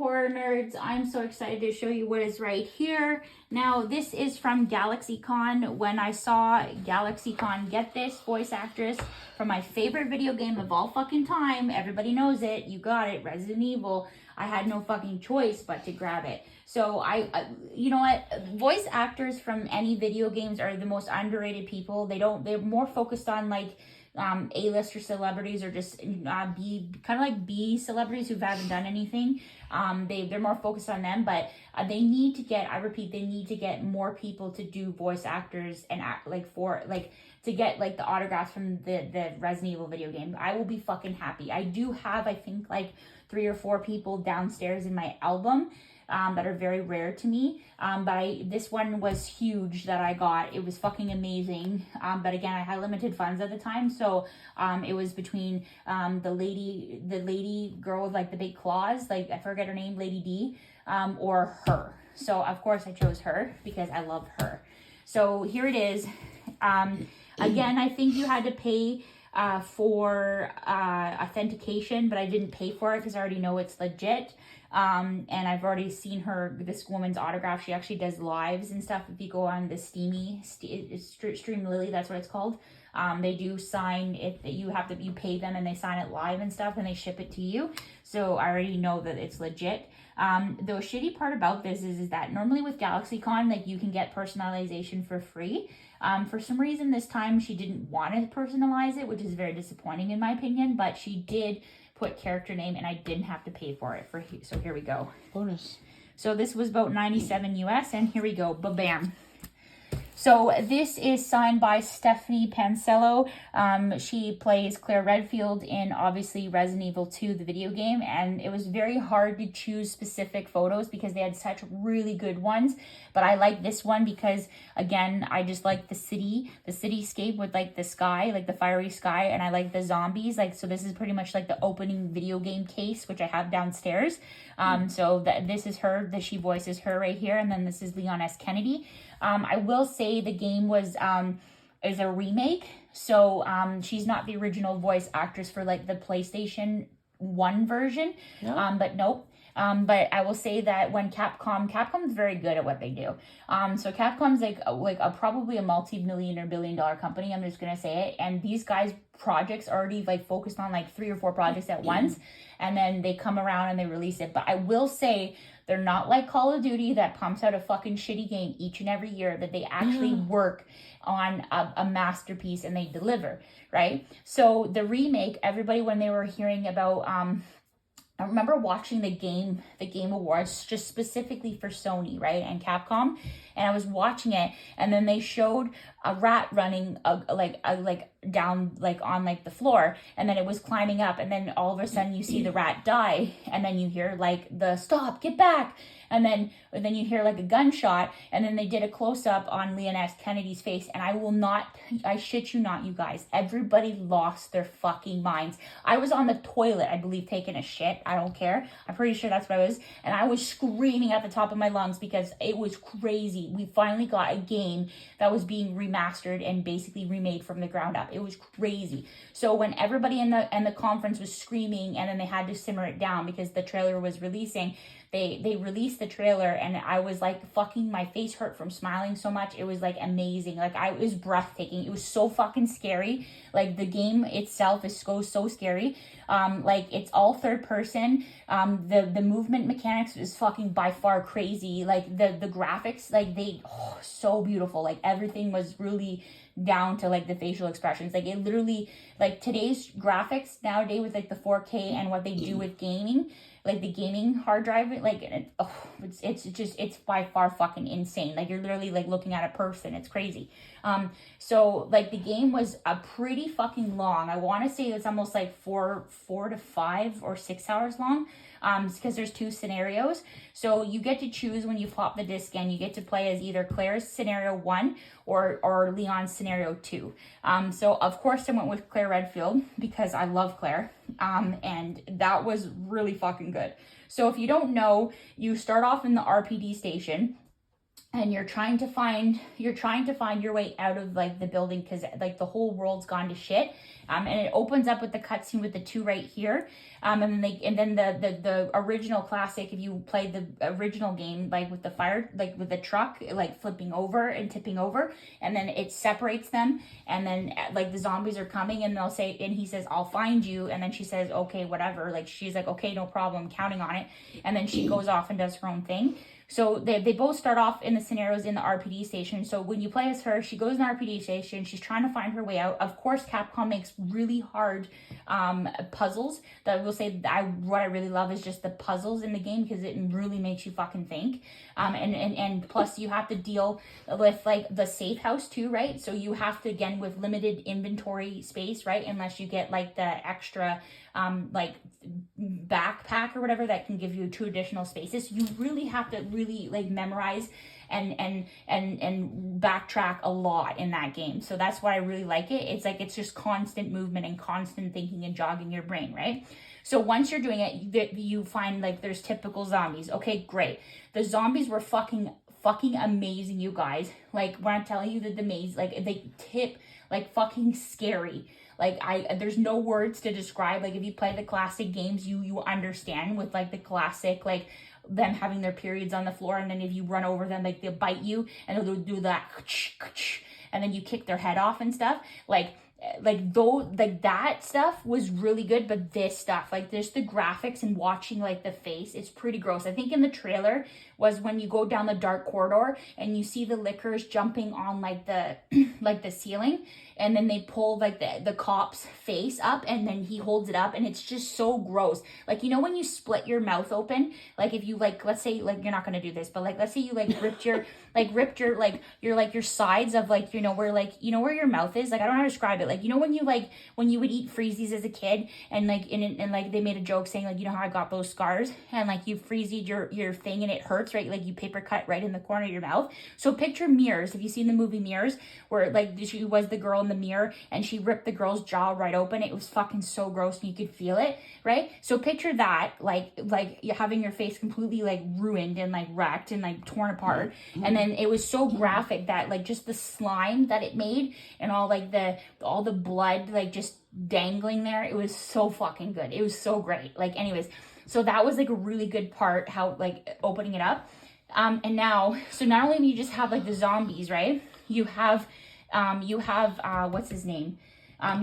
horror nerds, I'm so excited to show you what is right here. Now, this is from GalaxyCon. When I saw GalaxyCon get this voice actress from my favorite video game of all fucking time, everybody knows it, you got it, Resident Evil, I had no fucking choice but to grab it. So you know what, voice actors from any video games are the most underrated people. They're more focused on like A-lister celebrities or just B celebrities who haven't done anything. They're more focused on them, but they need to get, I repeat, they need to get more people to do voice actors and act to get like the autographs from the Resident Evil video game. I will be fucking happy. I do have, I think, like 3 or 4 people downstairs in my album that are very rare to me. But this one was huge that I got. It was fucking amazing. But again, I had limited funds at the time. So it was between the lady girl with like the big claws, like I forget her name, Lady D, or her. So of course I chose her because I love her. So here it is. Again, I think you had to pay for authentication, but I didn't pay for it because I already know it's legit. And I've already seen this woman's autograph. She actually does lives and stuff. If you go on the Stream Lily, that's what it's called. They do sign it. You pay them and they sign it live and stuff, and they ship it to you. So I already know that it's legit. The shitty part about this is that normally with GalaxyCon, like you can get personalization for free. For some reason this time she didn't want to personalize it, which is very disappointing in my opinion, but she did put character name and I didn't have to pay for it. So here we go. Bonus. So this was about 97 US, and here we go. Ba-bam. So this is signed by Stephanie Panisello. She plays Claire Redfield in, obviously, Resident Evil 2, the video game. And it was very hard to choose specific photos because they had such really good ones. But I like this one because, again, I just like the cityscape with like the sky, like the fiery sky. And I like the zombies. So this is pretty much like the opening video game case, which I have downstairs. So this is her, she voices her right here. And then this is Leon S. Kennedy. I will say the game is a remake, so she's not the original voice actress for like the PlayStation 1 version. Yeah. But nope. But I will say that when Capcom's very good at what they do. So Capcom's probably a multi-million or billion-dollar company. I'm just gonna say it. And these guys' projects already like focused on like 3 or 4 projects at once, and then they come around and they release it. But I will say they're not like Call of Duty that pumps out a fucking shitty game each and every year. That they actually work on a masterpiece and they deliver, right? So the remake, everybody when they were hearing about I remember watching the Game Awards just specifically for Sony, right, and Capcom, and I was watching it, and then they showed a rat running down on like the floor, and then it was climbing up, and then all of a sudden you see the rat die, and then you hear like the stop, get back, and then you hear like a gunshot, and then they did a close-up on Leon S. Kennedy's face, and I shit you not, you guys, everybody lost their fucking minds. I was on the toilet, I believe, taking a shit. I don't care. I'm pretty sure that's what I was. And I was screaming at the top of my lungs because it was crazy. We finally got a game that was being remastered and basically remade from the ground up. It was crazy. So when everybody in the conference was screaming and then they had to simmer it down because the trailer was releasing, they released the trailer and I was like fucking, my face hurt from smiling so much. It was like amazing. It was breathtaking. It was so fucking scary. Like the game itself is so scary. It's all third person. The movement mechanics is fucking by far crazy. Like the graphics, so beautiful. Like everything was really down to like the facial expressions. Like it literally, like today's graphics nowadays with like the 4K and what they do with gaming, like the gaming hard drive, it's by far fucking insane. Like you're literally like looking at a person. It's crazy. So like the game was a pretty fucking long. I want to say it's almost like 4 to 5 or 6 hours long. Because there's 2 scenarios. So you get to choose when you pop the disc in. You get to play as either Claire's scenario 1 or Leon's scenario 2. So of course I went with Claire Redfield because I love Claire. And that was really fucking good. So if you don't know, you start off in the RPD station. and you're trying to find your way out of like the building, because like the whole world's gone to shit. And it opens up with the cutscene with the two right here. And then the original classic, if you played the original game, like with the fire, like with the truck like flipping over and tipping over, and then it separates them, and then like the zombies are coming, and they'll say, and he says, "I'll find you," and then she says, "Okay, whatever." Like she's like, "Okay, no problem," counting on it, and then she goes off and does her own thing. So they both start off in the scenarios in the RPD station. So when you play as her, she goes in the RPD station. She's trying to find her way out. Of course, Capcom makes really hard puzzles. That I will say, what I really love is just the puzzles in the game, because it really makes you fucking think. And plus you have to deal with like the safe house too, right? So you have to, again, with limited inventory space, right? Unless you get like the extra like backpack or whatever that can give you 2 additional spaces. You really have to really like memorize and backtrack a lot in that game. So that's why I really like it. It's like, it's just constant movement and constant thinking and jogging your brain, right? So once you're doing it, you find like there's typical zombies. Okay, great. The zombies were fucking amazing, you guys. Like when I'm telling you that the maze, like they tip like fucking scary. Like there's no words to describe. Like if you play the classic games, you understand with like the classic, like them having their periods on the floor, and then if you run over them, like they'll bite you and they'll do that, and then you kick their head off and stuff. Like that stuff was really good, but this stuff, like just the graphics and watching like the face, it's pretty gross. I think in the trailer was when you go down the dark corridor and you see the lickers jumping on like the like the ceiling, and then they pull like the cop's face up, and then he holds it up, and it's just so gross. Like, you know, when you split your mouth open, like if you like, let's say, like, you're not gonna do this, but like let's say you like ripped your your sides of like, you know, where like, you know where your mouth is, like I don't know how to describe it, like, you know, when you would eat freezies as a kid, and like and like they made a joke saying like, you know how I got those scars, and like you freezied your thing and it hurts, right? Like you paper cut right in the corner of your mouth. So picture Mirrors. Have you seen the movie Mirrors, where like she was the girl in the mirror and she ripped the girl's jaw right open? It was fucking so gross, and you could feel it, right? So picture that, like you having your face completely like ruined and like wrecked and like torn apart. And then it was so graphic that like just the slime that it made and all the blood like just dangling there, it was so fucking good. It was so great. Like, anyways, so that was like a really good part, how like opening it up. And now, so not only do you just have like the zombies, right? You have what's his name?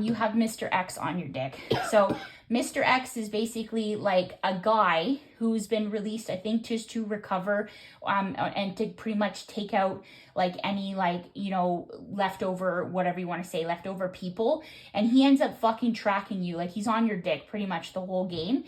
You have Mr. X on your dick. So Mr. X is basically like a guy who's been released, I think, just to recover and to pretty much take out like any, like, you know, leftover, whatever you want to say, leftover people. And he ends up fucking tracking you. Like, he's on your dick pretty much the whole game.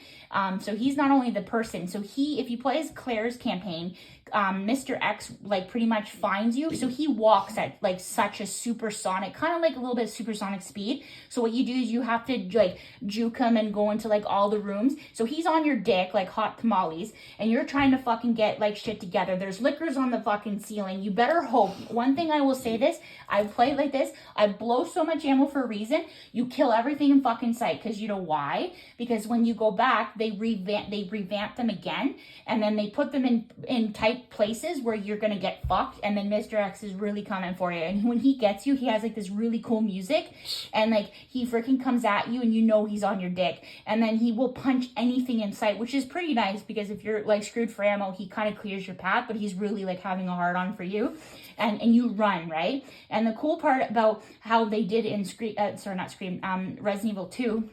So he's not only the person. So if you play as Claire's campaign, Mr. X like pretty much finds you. So he walks at like such a supersonic, kind of like a little bit of supersonic speed. So what you do is you have to like juke him and go into like all the rooms. So he's on your dick like hot tamales, and you're trying to fucking get like shit together. There's liquors on the fucking ceiling. You better hope. One thing I will say this, I've played like this. I blow so much ammo for a reason. You kill everything in fucking sight, because you know why? Because when you go back, they revamp them again, and then they put them in tight places where you're gonna get fucked, and then Mr. X is really coming for you. And when he gets you, he has like this really cool music, and like he freaking comes at you, and you know he's on your dick, and then he will punch anything in sight, which is pretty nice, because if you're like screwed for ammo, he kind of clears your path, but he's really like having a hard on for you, and you run, right? And the cool part about how they did in Resident Evil 2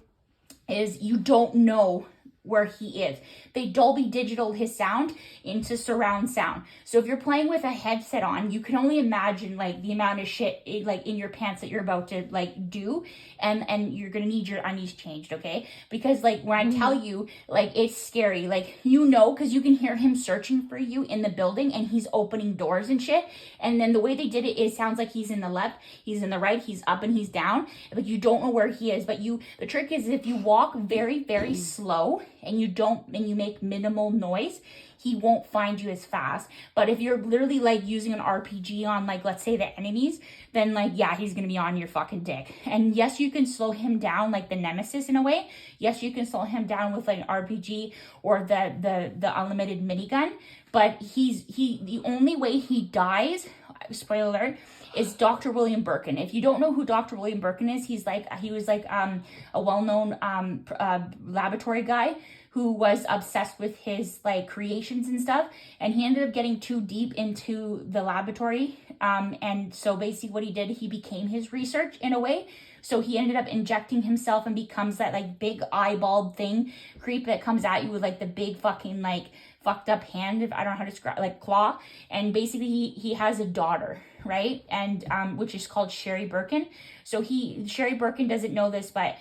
is you don't know where he is. They Dolby Digital his sound into surround sound. So if you're playing with a headset on, you can only imagine like the amount of shit like in your pants that you're about to like do, and you're gonna need your undies changed, okay? Because like when I tell you, like it's scary, like, you know, because you can hear him searching for you in the building, and he's opening doors and shit. And then the way they did it sounds like he's in the left, he's in the right, he's up and he's down. Like, you don't know where he is, but the trick is if you walk very, very slow, and you make minimal noise, he won't find you as fast. But if you're literally like using an RPG on, like, let's say the enemies, then like, yeah, he's gonna be on your fucking dick. And yes, you can slow him down like the Nemesis in a way. Yes, you can slow him down with like an RPG or the unlimited minigun. But the only way he dies, spoiler alert, is Dr. William Birkin. If you don't know who Dr. William Birkin is, he was a well-known laboratory guy who was obsessed with his like creations and stuff, and he ended up getting too deep into the laboratory, and so basically what he did, he became his research in a way. So he ended up injecting himself and becomes that like big eyeballed thing creep that comes at you with like the big fucking like fucked up hand, if I don't know how to describe, like claw. And basically he has a daughter, right? And which is called Sherry Birkin. So Sherry Birkin doesn't know this, but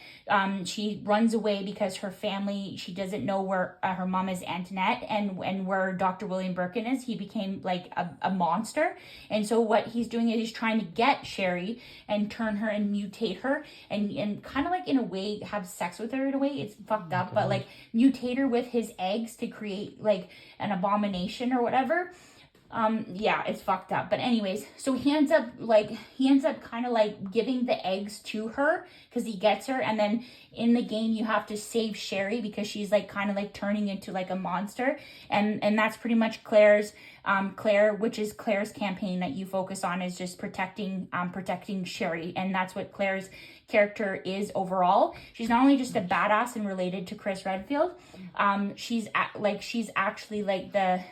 she runs away because her family, she doesn't know where her mom is, Antoinette, and where Dr. William Birkin is. He became like a monster. And so what he's doing is he's trying to get Sherry and turn her and mutate her and kind of like in a way have sex with her in a way. It's fucked up, but like mutate her with his eggs to create like an abomination or whatever. Yeah, it's fucked up. But anyways, so he ends up kind of like giving the eggs to her because he gets her. And then in the game, you have to save Sherry because she's like kind of like turning into like a monster. And that's pretty much Claire's campaign that you focus on, is just protecting Sherry. And that's what Claire's character is overall. She's not only just a badass and related to Chris Redfield, she's actually like the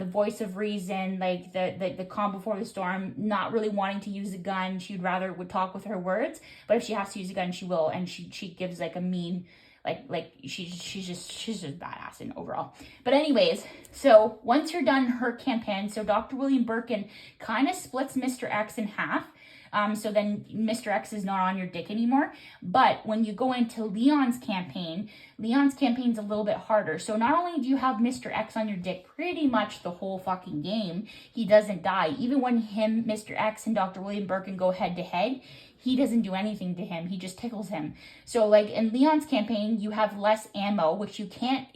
voice of reason, like the calm before the storm, not really wanting to use a gun. She'd rather would talk with her words, but if she has to use a gun, she will. And she gives like a mean, she's just badass in overall. But anyways, so once you're done her campaign, so Dr. William Birkin kind of splits Mr. X in half. So then Mr. X is not on your dick anymore. But when you go into Leon's campaign's a little bit harder. So not only do you have Mr. X on your dick pretty much the whole fucking game, he doesn't die. Even when Mr. X and Dr. William Birkin go head to head, he doesn't do anything to him. He just tickles him. So like in Leon's campaign, you have less ammo, which you can't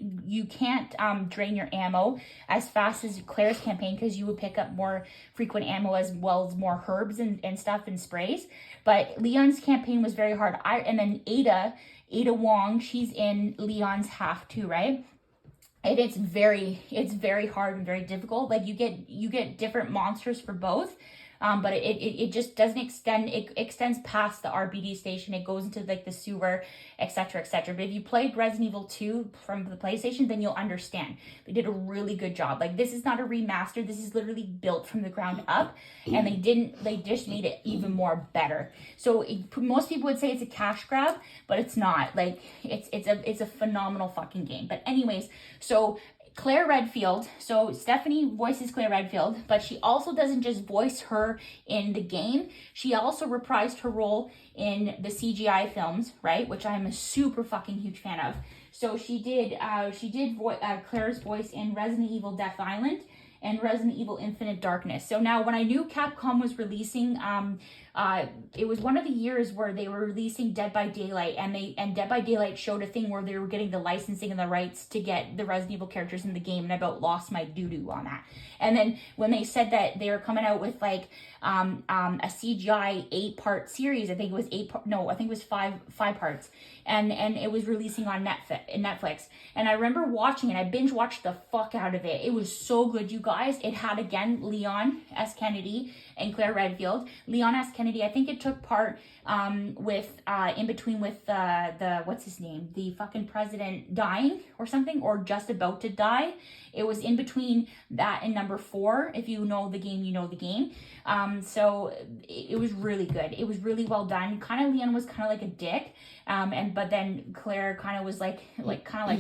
drain your ammo as fast as Claire's campaign, because you would pick up more frequent ammo as well as more herbs and stuff and sprays. But Leon's campaign was very hard. And then Ada Wong, she's in Leon's half too, right? And it's very hard and very difficult. Like you get different monsters for both. But it just doesn't extend. It extends past the RBD station. It goes into like the sewer, etc., etc. But if you played Resident Evil 2 from the PlayStation, then you'll understand. They did a really good job. Like this is not a remaster. This is literally built from the ground up, and they just made it even more better. So most people would say it's a cash grab, but it's not. Like it's a phenomenal fucking game. But anyways, so Claire Redfield, so Stephanie voices Claire Redfield, but she also doesn't just voice her in the game. She also reprised her role in the CGI films, right? Which I'm a super fucking huge fan of. So she did Claire's voice in Resident Evil Death Island and Resident Evil Infinite Darkness. So now when I knew Capcom was releasing, it was one of the years where they were releasing Dead by Daylight, and Dead by Daylight showed a thing where they were getting the licensing and the rights to get the Resident Evil characters in the game, and I about lost my doo-doo on that. And then when they said that they were coming out with like a CGI 8-part series, I think it was 5 parts, and it was releasing on Netflix. And I remember watching it. I binge watched the fuck out of it. It was so good, you guys. It had again Leon S. Kennedy and Claire Redfield. Leon S. Kennedy, I think it took part in between with the what's his name, the fucking president dying or something, or just about to die. It was in between that and number 4. If you know the game, you know the game. So it was really good. It was really well done. Kind of Leon was kind of like a dick, but then Claire kind of was like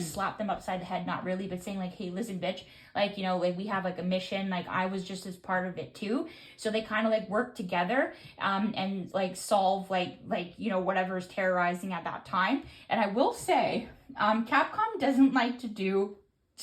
slapped them upside the head, not really, but saying like, hey, listen, bitch, like, you know, like we have like a mission, like I was just as part of it too. So they kind of like work together and like solve like you know, whatever is terrorizing at that time. And I will say, Capcom doesn't like to do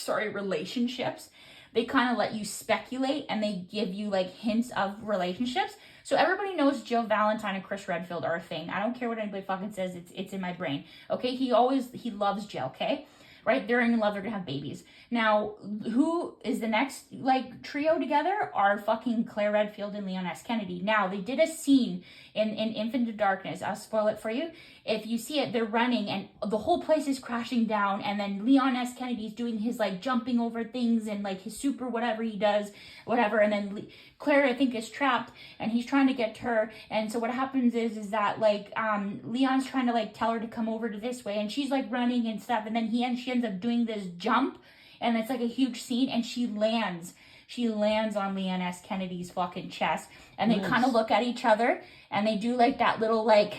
relationships. they kind of let you speculate and they give you like hints of relationships. So everybody knows Jill Valentine and Chris Redfield are a thing. I don't care what anybody fucking says. It's in my brain. Okay, he loves Jill. Okay, right? They're in love. They're gonna have babies. Now, who is the next like trio together? Are fucking Claire Redfield and Leon S. Kennedy. Now they did a scene in Infinite Darkness. I'll spoil it for you. If you see it, they're running and the whole place is crashing down, and then Leon S. Kennedy's doing his like jumping over things and like his super whatever he does, whatever, and then Claire, I think, is trapped and he's trying to get to her. And so what happens is that like Leon's trying to like tell her to come over to this way, and she's like running and stuff, and then she ends up doing this jump, and it's like a huge scene, and she lands on Leon S. Kennedy's fucking chest, and they kind of look at each other, and they do like that little like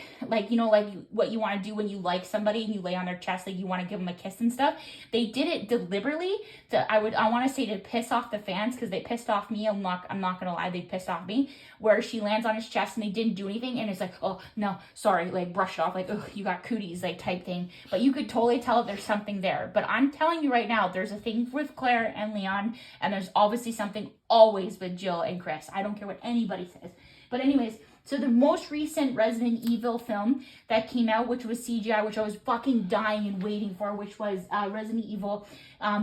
you know, like what you want to do when you like somebody and you lay on their chest, like you want to give them a kiss and stuff. They did it deliberately I want to say to piss off the fans, because they pissed off me. I'm not gonna lie, they pissed off me, where she lands on his chest and they didn't do anything, and it's like, oh no, sorry, like brush it off, like, oh, you got cooties, like type thing. But you could totally tell there's something there. But I'm telling you right now, there's a thing with Claire and Leon, and there's obviously something always with Jill and Chris. I don't care what anybody says. But anyways, so the most recent Resident Evil film that came out, which was CGI, which I was fucking dying and waiting for, which was Resident Evil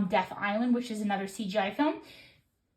Death Island, which is another CGI film.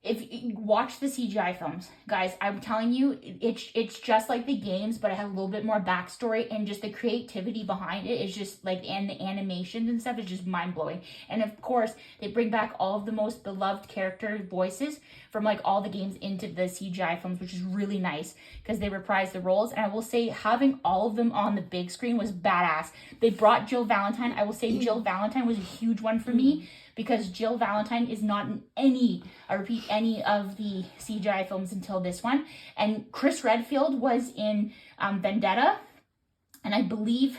If you watch the CGI films, guys, I'm telling you, it's just like the games, but it has a little bit more backstory, and just the creativity behind it is just like, and the animations and stuff is just mind-blowing. And of course, they bring back all of the most beloved character voices from like all the games into the CGI films, which is really nice because they reprise the roles. And I will say, having all of them on the big screen was badass. They brought Jill Valentine. I will say Jill Valentine was a huge one for me, because Jill Valentine is not in any of the CGI films until this one. And Chris Redfield was in Vendetta, and I believe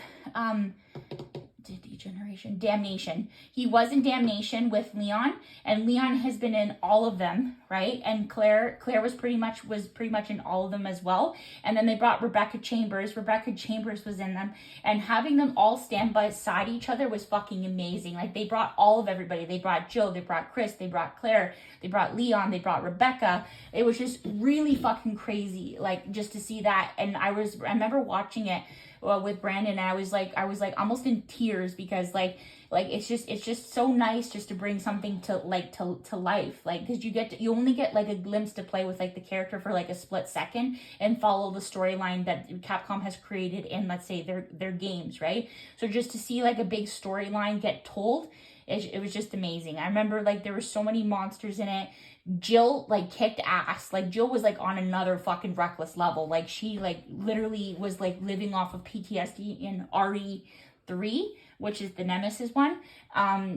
Damnation. He was in Damnation with Leon, and Leon has been in all of them, right? And Claire was pretty much in all of them as well. And then they brought Rebecca Chambers. Rebecca Chambers was in them, and having them all stand beside each other was fucking amazing. Like, they brought all of everybody. They brought Jill, they brought Chris, they brought Claire, they brought Leon, they brought Rebecca. It was just really fucking crazy, like, just to see that. And I remember watching it with Brandon, and I was like almost in tears, because like it's just so nice just to bring something to life, like, because you only get like a glimpse to play with like the character for like a split second and follow the storyline that Capcom has created in, let's say, their games, right? So just to see like a big storyline get told, it was just amazing. I remember like there were so many monsters in it. Jill like kicked ass. Like, Jill was like on another fucking reckless level. Like, she like literally was like living off of PTSD in RE3, which is the Nemesis one.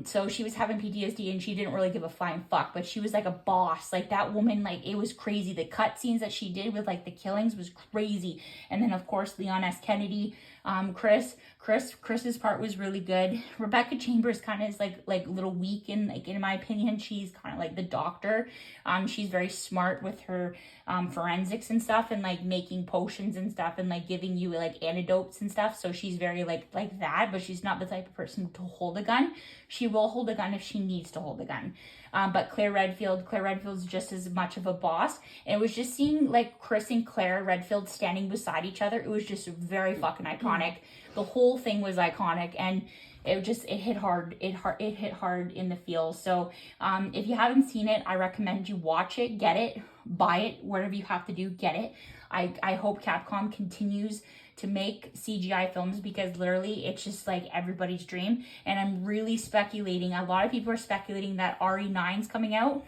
So she was having PTSD and she didn't really give a flying fuck, but she was like a boss. Like, that woman, like, it was crazy. The cutscenes that she did with like the killings was crazy. And then of course Leon S. Kennedy, Chris's part was really good. Rebecca Chambers kind of is like a little weak in my opinion. She's kind of like the doctor. She's very smart with her forensics and stuff, and like making potions and stuff, and like giving you like antidotes and stuff. So she's very like that, but she's not the type of person to hold a gun. She will hold a gun if she needs to hold a gun. But Claire Redfield's just as much of a boss. And it was just seeing like Chris and Claire Redfield standing beside each other. It was just very fucking iconic. The whole thing was iconic, and it hit hard. It hit hard in the feels. So if you haven't seen it, I recommend you watch it, get it, buy it, whatever you have to do, get it. I hope Capcom continues to make CGI films, because literally it's just like everybody's dream. And I'm really speculating. A lot of people are speculating that RE9's coming out.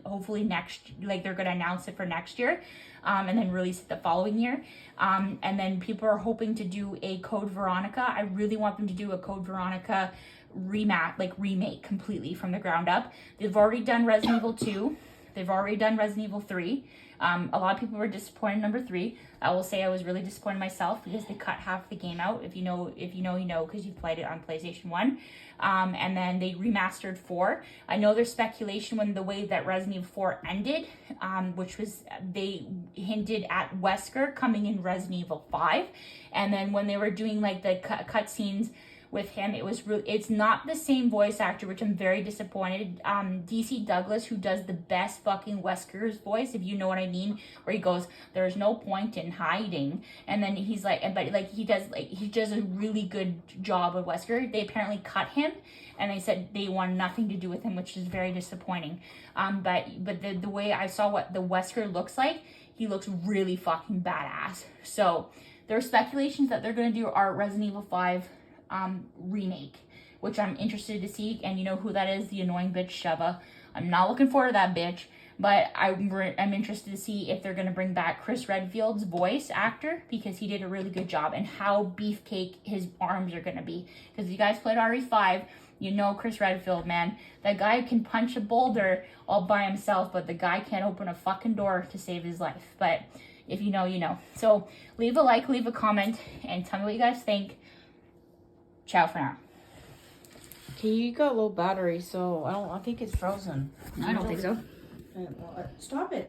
Hopefully they're going to announce it for next year, and then release it the following year. And then people are hoping to do a Code Veronica. I really want them to do a Code Veronica remake completely from the ground up. They've already done Resident Evil 2. They've already done Resident Evil 3. A lot of people were disappointed in number 3. I will say I was really disappointed myself, because they cut half the game out. If you know, you know, because you played it on PlayStation 1. And then they remastered 4. I know there's speculation when the way that Resident Evil 4 ended, which was they hinted at Wesker coming in Resident Evil 5. And then when they were doing like the cutscenes with him. It was really, it's not the same voice actor, which I'm very disappointed. DC Douglas, who does the best fucking Wesker's voice, if you know what I mean, where he goes, there's no point in hiding, and then he's like, but like he does a really good job of Wesker. They apparently cut him, and they said they want nothing to do with him, which is very disappointing. But the way I saw what the Wesker looks like, he looks really fucking badass. So there are speculations that they're going to do our Resident Evil 5 remake, which I'm interested to see. And you know who that is? The annoying bitch Sheva. I'm not looking forward to that bitch, but I'm interested to see if they're going to bring back Chris Redfield's voice actor, because he did a really good job, and how beefcake his arms are going to be. Because if you guys played RE5, you know Chris Redfield, man. That guy can punch a boulder all by himself, but the guy can't open a fucking door to save his life. But if you know, you know. So leave a like, leave a comment, and tell me what you guys think. Ciao for now. Okay, you got low battery, so I think it's frozen. I don't think so. Stop it.